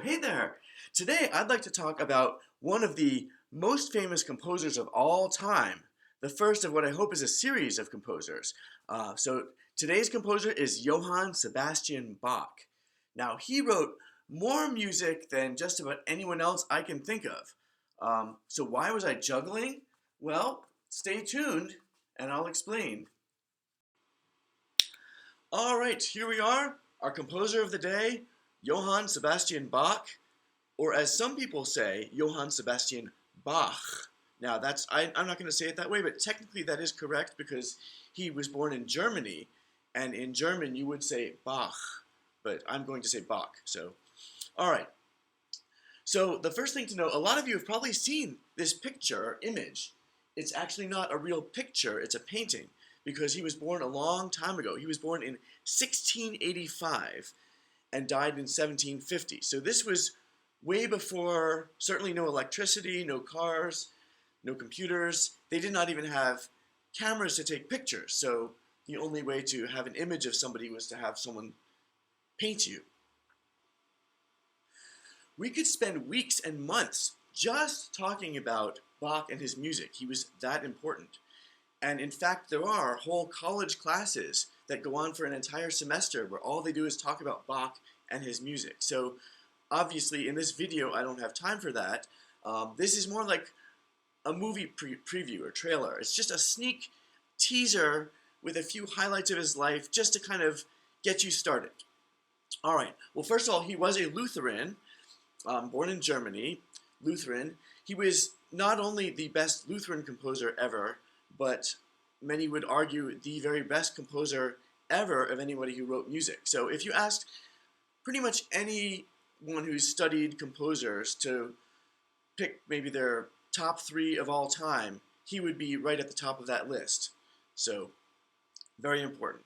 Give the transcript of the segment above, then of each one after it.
Hey there! Today I'd like to talk about one of the most famous composers of all time, the first of what I hope is a series of composers. Today's composer is Johann Sebastian Bach. Now, he wrote more music than just about anyone else I can think of. So why was I juggling? Well, stay tuned and I'll explain. All right, here we are, our composer of the day, Johann Sebastian Bach, or as some people say, Johann Sebastian Bach. Now, I'm not going to say it that way, but technically that is correct because he was born in Germany, and in German you would say Bach, but I'm going to say Bach. All right. So the first thing to know, a lot of you have probably seen this picture or image. It's actually not a real picture, it's a painting, because he was born a long time ago. He was born in 1685 and died in 1750. So this was way before, certainly no electricity, no cars, no computers. They did not even have cameras to take pictures. So the only way to have an image of somebody was to have someone paint you. We could spend weeks and months just talking about Bach and his music. He was that important. And in fact, there are whole college classes that go on for an entire semester where all they do is talk about Bach and his music. So obviously, in this video, I don't have time for that. This is more like a movie preview or trailer. It's just a sneak teaser with a few highlights of his life just to kind of get you started. All right. Well, first of all, he was a Lutheran, born in Germany, Lutheran. He was not only the best Lutheran composer ever, but many would argue the very best composer ever of anybody who wrote music. So if you asked pretty much anyone who's studied composers to pick maybe their top 3 of all time, he would be right at the top of that list. So, very important.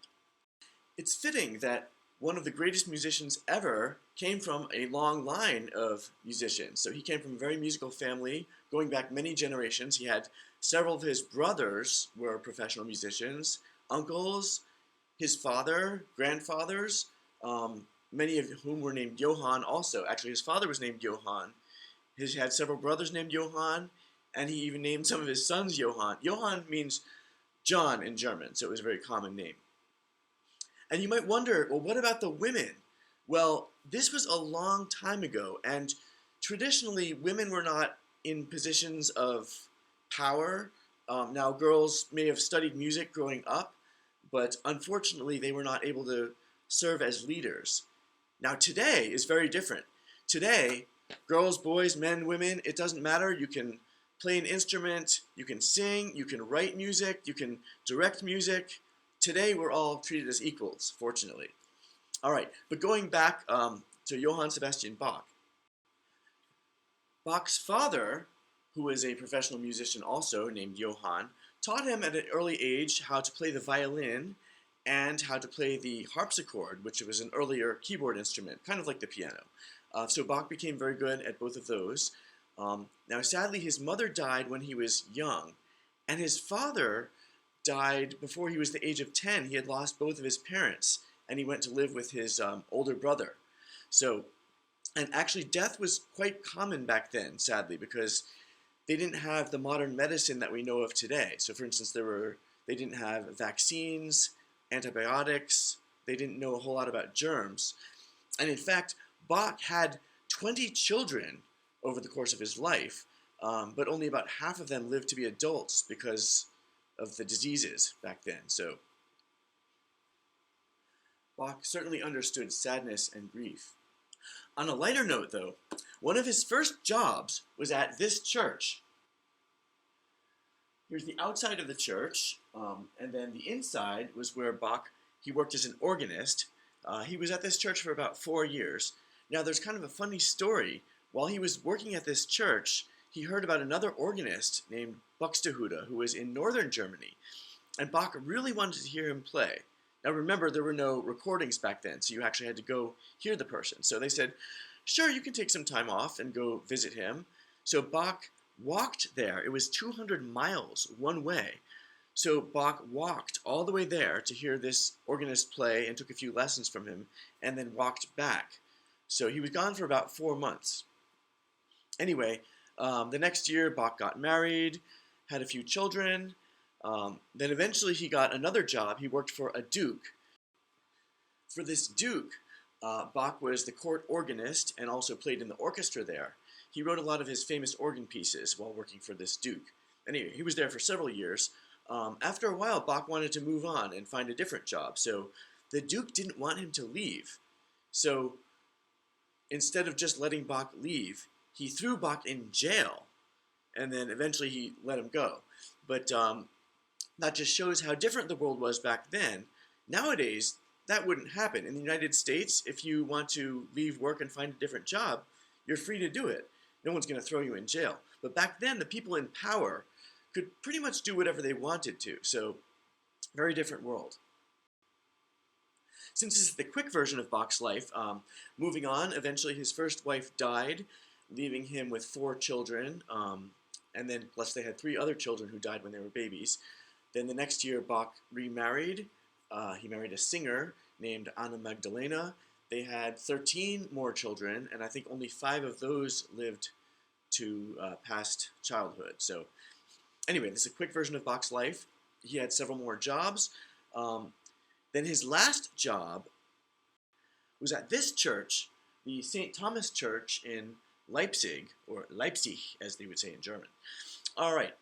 It's fitting that one of the greatest musicians ever came from a long line of musicians. So he came from a very musical family, going back many generations. He had several of his brothers were professional musicians, uncles, his father, grandfathers, many of whom were named Johann also. Actually, his father was named Johann. He had several brothers named Johann, and he even named some of his sons Johann. Johann means John in German, so it was a very common name. And you might wonder, well, what about the women? Well, this was a long time ago, and traditionally women were not in positions of power. Now, girls may have studied music growing up, but unfortunately they were not able to serve as leaders. Now, today is very different. Today, girls, boys, men, women, it doesn't matter. You can play an instrument, you can sing, you can write music, you can direct music. Today, we're all treated as equals, fortunately. All right, but going back to Johann Sebastian Bach. Bach's father, who was a professional musician also named Johann, taught him at an early age how to play the violin and how to play the harpsichord, which was an earlier keyboard instrument, kind of like the piano. So Bach became very good at both of those. Now, sadly, his mother died when he was young, and his father died before he was the age of 10. He had lost both of his parents, and he went to live with his older brother. And actually, death was quite common back then, sadly, because they didn't have the modern medicine that we know of today. So, for instance, they didn't have vaccines, antibiotics. They didn't know a whole lot about germs. And in fact, Bach had 20 children over the course of his life, but only about half of them lived to be adults because of the diseases back then. So Bach certainly understood sadness and grief. On a lighter note, though, one of his first jobs was at this church. Here's the outside of the church, and then the inside was where he worked as an organist. He was at this church for about 4 years. Now, there's kind of a funny story. While he was working at this church, he heard about another organist named Buxtehude, who was in northern Germany, and Bach really wanted to hear him play. Now remember, there were no recordings back then, so you actually had to go hear the person. So they said, sure, you can take some time off and go visit him. So Bach walked there. It was 200 miles one way. So Bach walked all the way there to hear this organist play and took a few lessons from him, and then walked back. So he was gone for about 4 months. Anyway, the next year, Bach got married, had a few children. Then eventually he got another job. He worked for a duke. For this duke, Bach was the court organist and also played in the orchestra there. He wrote a lot of his famous organ pieces while working for this duke. Anyway, he was there for several years. After a while, Bach wanted to move on and find a different job, so the duke didn't want him to leave. So instead of just letting Bach leave, he threw Bach in jail, and then eventually he let him go. But that just shows how different the world was back then. Nowadays, that wouldn't happen. In the United States, if you want to leave work and find a different job, you're free to do it. No one's going to throw you in jail. But back then, the people in power could pretty much do whatever they wanted to. So, very different world. Since this is the quick version of Bach's life, moving on, eventually his first wife died, leaving him with 4 children. And then, plus they had 3 other children who died when they were babies. Then the next year, Bach remarried. He married a singer named Anna Magdalena. They had 13 more children, and I think only 5 of those lived to past childhood. So anyway, this is a quick version of Bach's life. He had several more jobs. Then his last job was at this church, the St. Thomas Church in Leipzig, or Leipzig, as they would say in German. All right.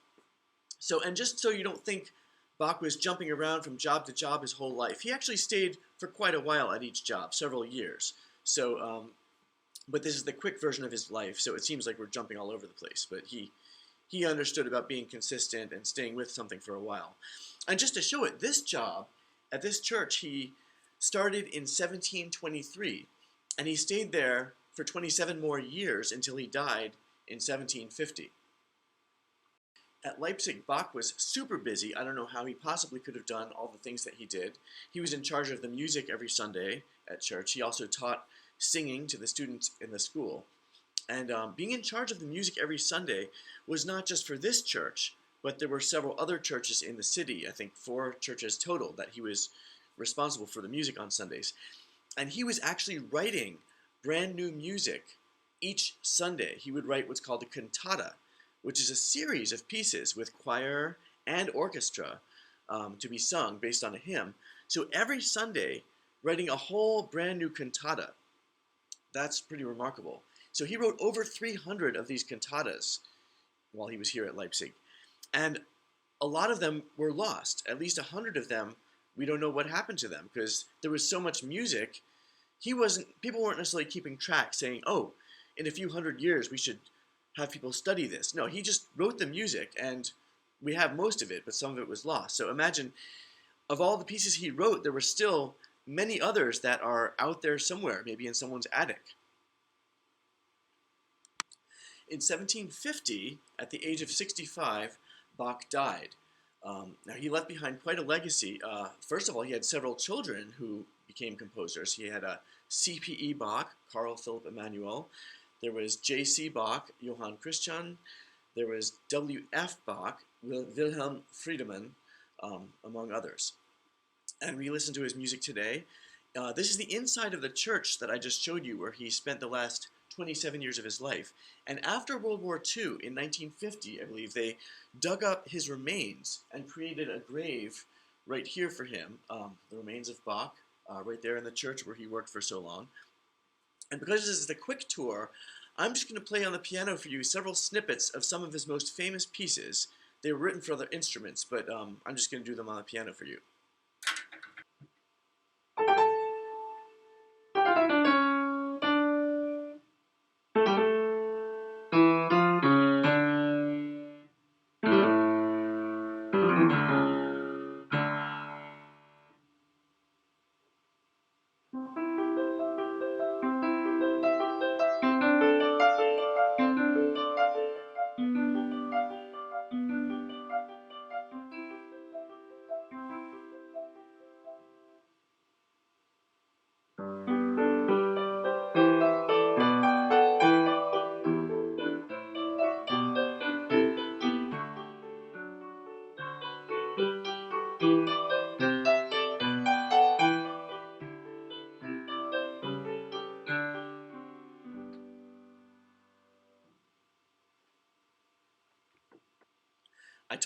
So, and just so you don't think Bach was jumping around from job to job his whole life, he actually stayed for quite a while at each job, several years. So, but this is the quick version of his life, so it seems like we're jumping all over the place. But he understood about being consistent and staying with something for a while. And just to show it, this job at this church, he started in 1723, and he stayed there for 27 more years until he died in 1750. At Leipzig, Bach was super busy. I don't know how he possibly could have done all the things that he did. He was in charge of the music every Sunday at church. He also taught singing to the students in the school. And being in charge of the music every Sunday was not just for this church, but there were several other churches in the city, I think 4 churches total, that he was responsible for the music on Sundays. And he was actually writing brand new music each Sunday. He would write what's called a cantata, which is a series of pieces with choir and orchestra to be sung based on a hymn. So every Sunday, writing a whole brand new cantata. That's pretty remarkable. So he wrote over 300 of these cantatas while he was here at Leipzig. And a lot of them were lost. At least 100 of them, we don't know what happened to them because there was so much music. People weren't necessarily keeping track saying, oh, in a few hundred years we should have people study this. No, he just wrote the music, and we have most of it, but some of it was lost. So imagine, of all the pieces he wrote, there were still many others that are out there somewhere, maybe in someone's attic. In 1750, at the age of 65, Bach died. Now, he left behind quite a legacy. First of all, he had several children who became composers. He had a C.P.E. Bach, Carl Philipp Emanuel. There was J.C. Bach, Johann Christian. There was W.F. Bach, Wilhelm Friedemann, among others. And we listen to his music today. This is the inside of the church that I just showed you, where he spent the last 27 years of his life. And after World War II, in 1950, I believe, they dug up his remains and created a grave right here for him, the remains of Bach, right there in the church where he worked for so long. And because this is the quick tour, I'm just going to play on the piano for you several snippets of some of his most famous pieces. They were written for other instruments, but I'm just going to do them on the piano for you.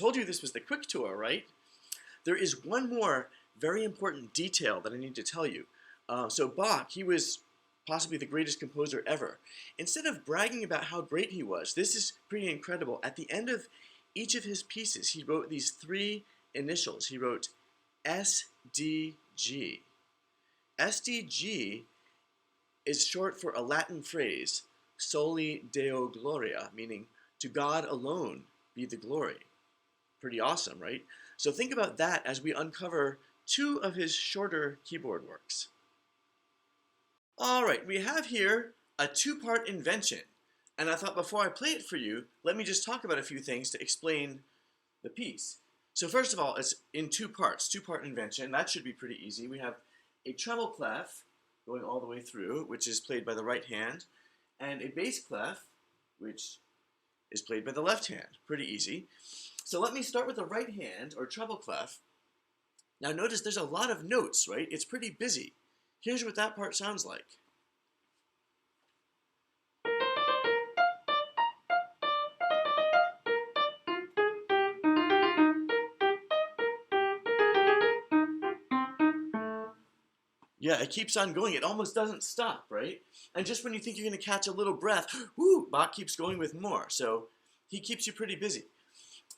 told you this was the quick tour, right? There is one more very important detail that I need to tell you. So Bach, he was possibly the greatest composer ever. Instead of bragging about how great he was, this is pretty incredible. At the end of each of his pieces, he wrote these three initials. He wrote SDG. SDG is short for a Latin phrase, Soli Deo Gloria, meaning to God alone be the glory. Pretty awesome, right? So think about that as we uncover two of his shorter keyboard works. All right, we have here a two-part invention. And I thought before I play it for you, let me just talk about a few things to explain the piece. So first of all, it's in two parts, two-part invention. That should be pretty easy. We have a treble clef going all the way through, which is played by the right hand, and a bass clef, which is played by the left hand. Pretty easy. So let me start with the right hand, or treble clef. Now notice there's a lot of notes, right? It's pretty busy. Here's what that part sounds like. Yeah, it keeps on going. It almost doesn't stop, right? And just when you think you're going to catch a little breath, whoo, Bach keeps going with more. So he keeps you pretty busy.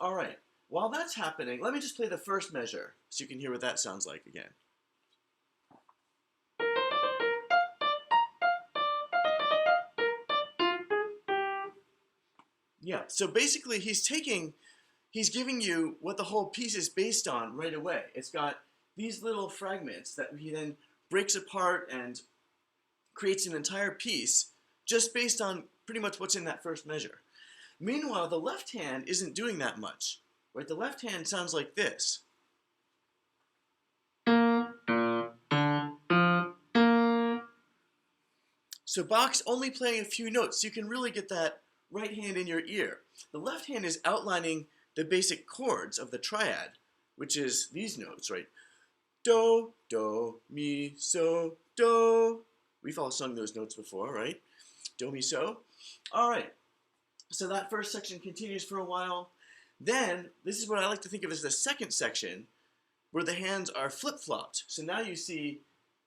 All right, while that's happening, let me just play the first measure so you can hear what that sounds like again. Yeah, so basically he's giving you what the whole piece is based on right away. It's got these little fragments that he then breaks apart and creates an entire piece just based on pretty much what's in that first measure. Meanwhile, the left hand isn't doing that much, right? The left hand sounds like this. So Bach's only playing a few notes, so you can really get that right hand in your ear. The left hand is outlining the basic chords of the triad, which is these notes, right? Do, do, mi, so, do. We've all sung those notes before, right? Do, mi, so. All right. So that first section continues for a while. Then, this is what I like to think of as the second section, where the hands are flip-flopped. So now you see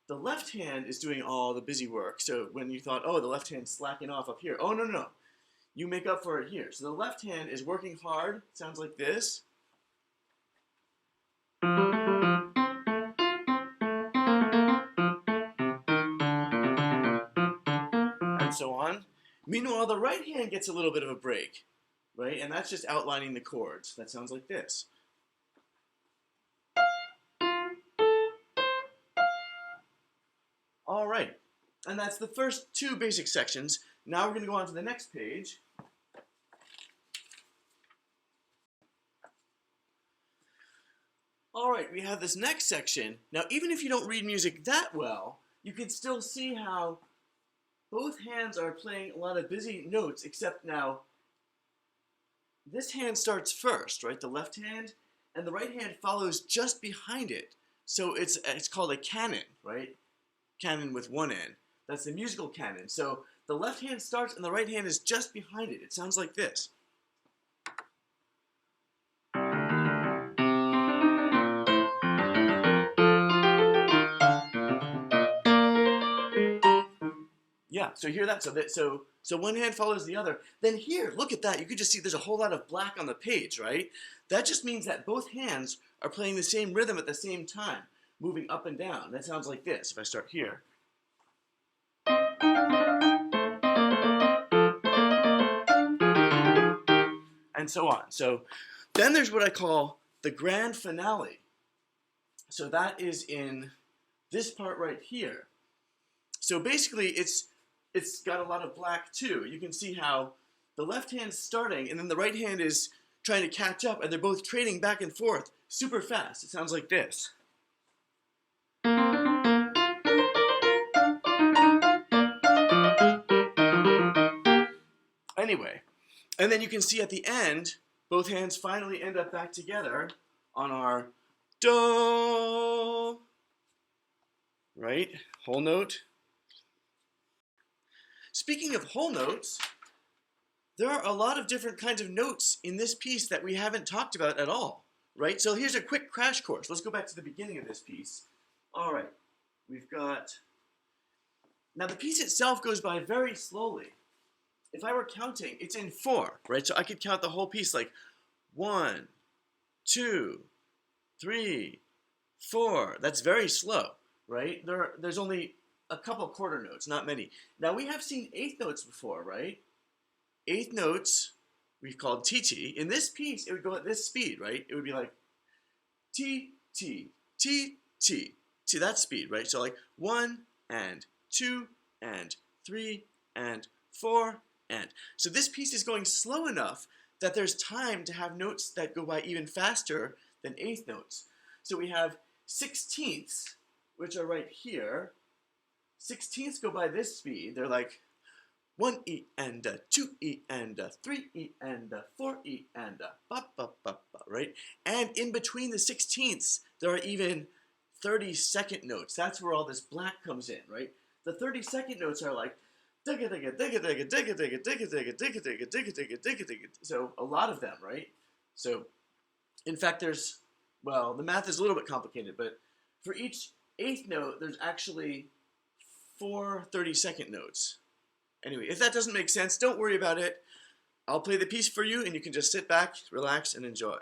the left hand is doing all the busy work. So when you thought, oh, the left hand's slacking off up here. Oh, no, no, no. You make up for it here. So the left hand is working hard. Sounds like this. And so on. Meanwhile, the right hand gets a little bit of a break, right? And that's just outlining the chords. That sounds like this. All right. And that's the first two basic sections. Now we're going to go on to the next page. All right, we have this next section. Now, even if you don't read music that well, you can still see how both hands are playing a lot of busy notes, except now this hand starts first, right? The left hand, and the right hand follows just behind it. So it's called a canon, right? Canon with one end. That's the musical canon. So the left hand starts and the right hand is just behind it. It sounds like this. Yeah, so hear that. So one hand follows the other. Then here, look at that. You can just see there's a whole lot of black on the page, right? That just means that both hands are playing the same rhythm at the same time, moving up and down. That sounds like this if I start here. And so on. So then there's what I call the grand finale. So that is in this part right here. So basically it's got a lot of black too. You can see how the left hand's starting and then the right hand is trying to catch up and they're both trading back and forth super fast. It sounds like this. Anyway, and then you can see at the end, both hands finally end up back together on our do, right? Whole note. Speaking of whole notes, There are a lot of different kinds of notes in this piece that we haven't talked about at all, right? So here's a quick crash course. Let's go back to the beginning of this piece. All right, we've got... Now the piece itself goes by very slowly. If I were counting, it's in 4, right? So I could count the whole piece like 1, 2, 3, 4. That's very slow, right? There's only a couple quarter notes, not many. Now we have seen eighth notes before, right? Eighth notes we've called TT. In this piece, it would go at this speed, right? It would be like T, T, T, T, to that speed, right? So like 1 and 2 and 3 and 4 and. So this piece is going slow enough that there's time to have notes that go by even faster than eighth notes. So we have sixteenths, which are right here. Sixteenths go by this speed. They're like 1E and 2E and 3E and 4E and ba ba ba ba, right? And in between the sixteenths, there are even 30-second notes. That's where all this black comes in, right? The 30-second notes are like digga digga digga digga digga digga digga digga digga digga digga digga digga digga. So a lot of them, right? So in fact, there's, well, the math is a little bit complicated, but for each eighth note, there's actually 4 30-second notes. Anyway, if that doesn't make sense, don't worry about it. I'll play the piece for you, and you can just sit back, relax, and enjoy.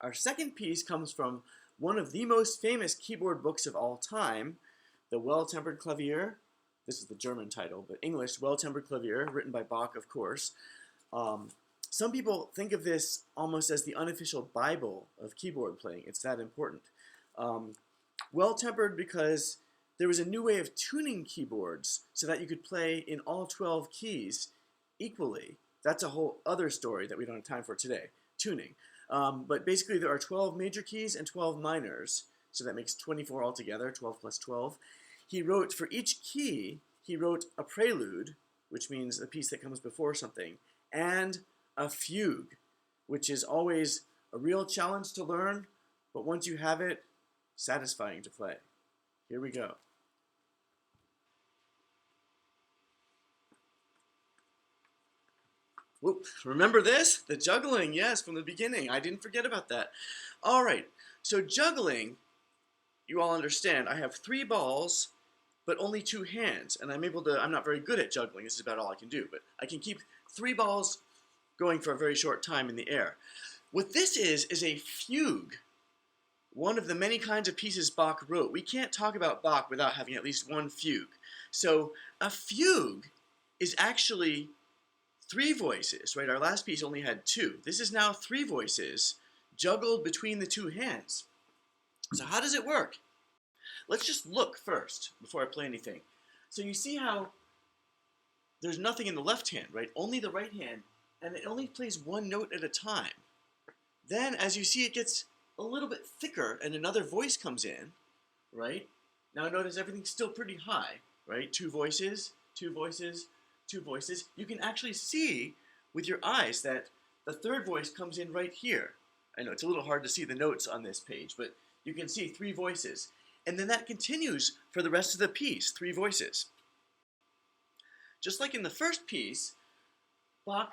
Our second piece comes from one of the most famous keyboard books of all time, The Well-Tempered Clavier. This is the German title, but English, Well-Tempered Clavier, written by Bach, of course. Some people think of this almost as the unofficial Bible of keyboard playing. It's that important. Well-tempered because there was a new way of tuning keyboards so that you could play in all 12 keys equally. That's a whole other story that we don't have time for today, tuning. But basically there are 12 major keys and 12 minors, so that makes 24 altogether, 12 plus 12. He wrote, for each key, he wrote a prelude, which means a piece that comes before something, and a fugue, which is always a real challenge to learn, but once you have it, satisfying to play. Here we go. Whoop. Remember this? The juggling, yes, from the beginning. I didn't forget about that. All right, so juggling, you all understand, I have 3 balls, but only 2 hands, and I'm not very good at juggling. This is about all I can do, but I can keep 3 balls going for a very short time in the air. What this is a fugue, one of the many kinds of pieces Bach wrote. We can't talk about Bach without having at least one fugue. So a fugue is actually 3 voices, right? Our last piece only had 2. This is now 3 voices juggled between the 2 hands. So how does it work? Let's just look first before I play anything. So you see how there's nothing in the left hand, right? Only the right hand, and it only plays 1 note at a time. Then, as you see, it gets a little bit thicker and another voice comes in, right? Now notice everything's still pretty high, right? Two voices, two voices, two voices. You can actually see with your eyes that the third voice comes in right here. I know it's a little hard to see the notes on this page, but you can see three voices. And then that continues for the rest of the piece, three voices. Just like in the first piece, Bach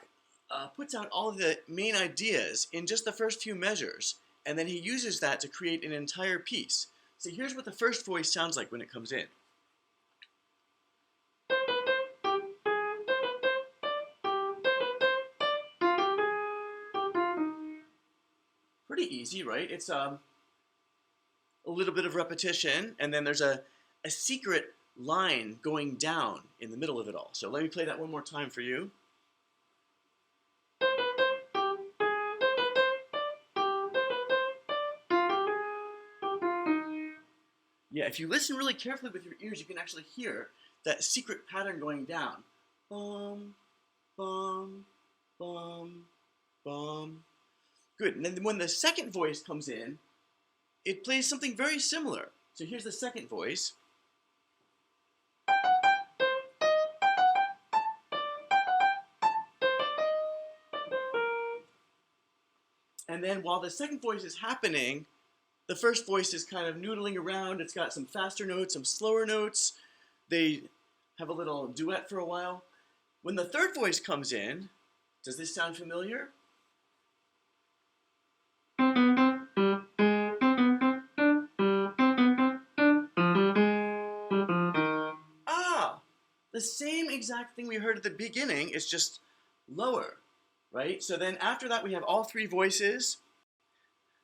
puts out all of the main ideas in just the first few measures, and then he uses that to create an entire piece. So here's what the first voice sounds like when it comes in. Pretty easy, right? It's a little bit of repetition, and then there's a secret line going down in the middle of it all. So let me play that one more time for you. Yeah, if you listen really carefully with your ears, you can actually hear that secret pattern going down. Bum, bum, bum, bum. Good, and then when the second voice comes in, it plays something very similar. So here's the second voice. And then while the second voice is happening, the first voice is kind of noodling around. It's got some faster notes, some slower notes. They have a little duet for a while. When the third voice comes in, does this sound familiar? Ah, the same exact thing we heard at the beginning, it's just lower, right? So then after that we have all three voices,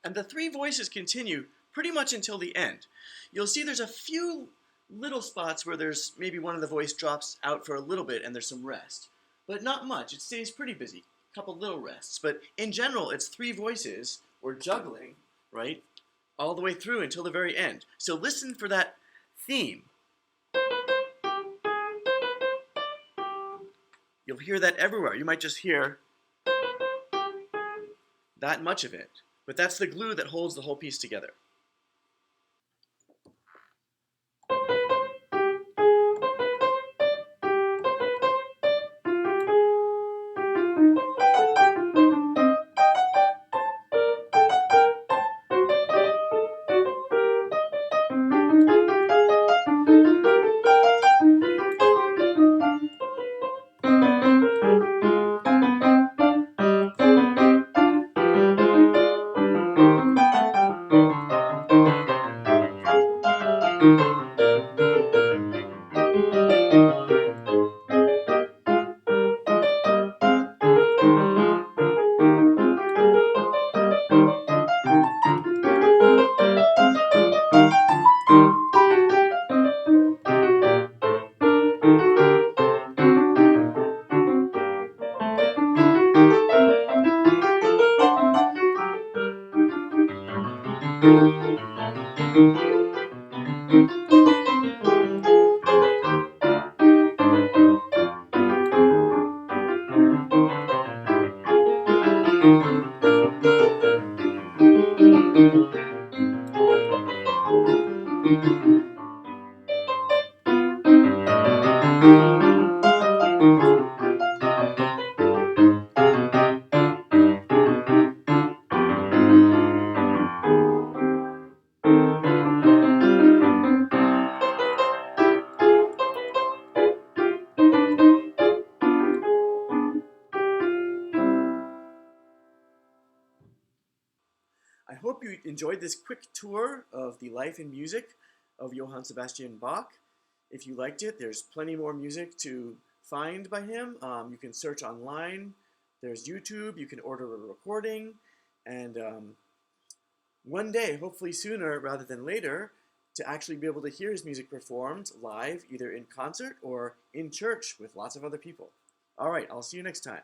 and the three voices continue pretty much until the end. You'll see there's a few little spots where there's maybe one of the voice drops out for a little bit and there's some rest, but not much. It stays pretty busy, a couple little rests. But in general, it's three voices, or juggling, right, all the way through until the very end. So listen for that theme. You'll hear that everywhere. You might just hear that much of it. But that's the glue that holds the whole piece together. I hope you enjoyed this quick tour of the life and music of Johann Sebastian Bach. If you liked it, there's plenty more music to find by him. You can search online. There's YouTube. You can order a recording. And one day, hopefully sooner rather than later, to actually be able to hear his music performed live, either in concert or in church with lots of other people. All right, I'll see you next time.